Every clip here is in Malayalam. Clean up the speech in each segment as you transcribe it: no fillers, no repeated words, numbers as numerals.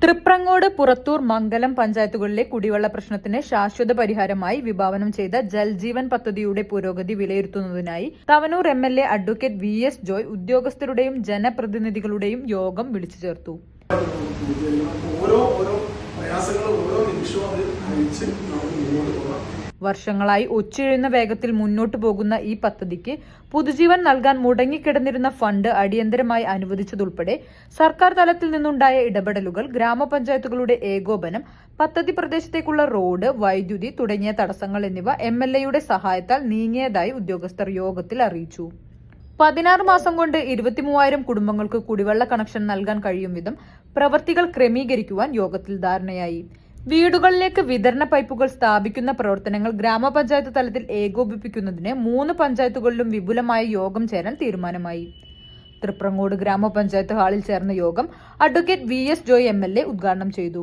തൃപ്രങ്ങോട്, പുറത്തൂർ, മംഗലം പഞ്ചായത്തുകളിലെ കുടിവെള്ള പ്രശ്നത്തിന് ശാശ്വത പരിഹാരമായി വിഭാവനം ചെയ്ത ജൽജീവൻ പദ്ധതിയുടെ പുരോഗതി വിലയിരുത്തുന്നതിനായി Thavanur MLA advocate VS Joy ഉദ്യോഗസ്ഥരുടെയും ജനപ്രതിനിധികളുടെയും യോഗം വിളിച്ചു ചേർത്തു. വർഷങ്ങളായി ഒച്ചിഴയുന്ന വേഗത്തിൽ മുന്നോട്ടു പോകുന്ന ഈ പദ്ധതിക്ക് പുതുജീവൻ നൽകാൻ മുടങ്ങിക്കിടന്നിരുന്ന ഫണ്ട് അടിയന്തരമായി അനുവദിച്ചതുൾപ്പെടെ സർക്കാർ തലത്തിൽ നിന്നുണ്ടായ ഇടപെടലുകൾ, ഗ്രാമപഞ്ചായത്തുകളുടെ ഏകോപനം, പദ്ധതി പ്രദേശത്തേക്കുള്ള റോഡ്, വൈദ്യുതി തുടങ്ങിയ തടസ്സങ്ങൾ എന്നിവ MLAയുടെ സഹായത്താൽ നീങ്ങിയതായി ഉദ്യോഗസ്ഥർ യോഗത്തിൽ അറിയിച്ചു. 16 മാസം കൊണ്ട് 23,000 കുടുംബങ്ങൾക്ക് കുടിവെള്ള കണക്ഷൻ നൽകാൻ കഴിയും വിധം പ്രവൃത്തികൾ ക്രമീകരിക്കുവാൻ യോഗത്തിൽ ധാരണയായി. വീടുകളിലേക്ക് വിതരണ പൈപ്പുകൾ സ്ഥാപിക്കുന്ന പ്രവർത്തനങ്ങൾ ഗ്രാമപഞ്ചായത്ത് തലത്തിൽ ഏകോപിപ്പിക്കുന്നതിന് 3 പഞ്ചായത്തുകളിലും വിപുലമായ യോഗം ചേരാൻ തീരുമാനമായി. തൃപ്രങ്ങോട് ഗ്രാമപഞ്ചായത്ത് ഹാളിൽ ചേർന്ന യോഗം അഡ്വക്കേറ്റ് VS ജോയ് MLA ഉദ്ഘാടനം ചെയ്തു.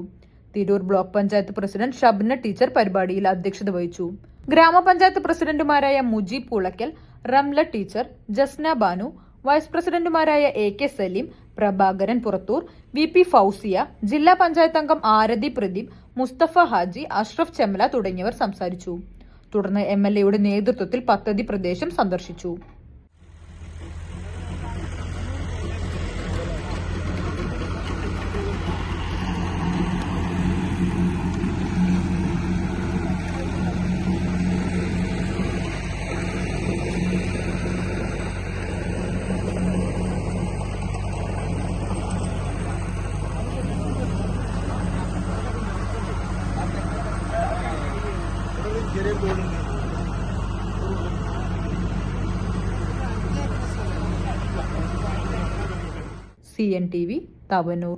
Tirur block panchayat president Shabna teacher പരിപാടിയിൽ അധ്യക്ഷത വഹിച്ചു. ഗ്രാമപഞ്ചായത്ത് പ്രസിഡന്റുമാരായ മുജീബ് പുളയ്ക്കൽ, റംല ടീച്ചർ, ജസ്ന ബാനു, വൈസ് പ്രസിഡന്റുമാരായ AK സലീം, പ്രഭാകരൻ പുറത്തൂർ, VP ഫൗസിയ, ജില്ലാ പഞ്ചായത്ത് അംഗം ആരതി പ്രദീപ്, മുസ്തഫ ഹാജി, അഷ്റഫ് ചെമ്മല തുടങ്ങിയവർ സംസാരിച്ചു. തുടർന്ന് MLAയുടെ നേതൃത്വത്തിൽ പദ്ധതി പ്രദേശം സന്ദർശിച്ചു. CNTV തവനൂർ.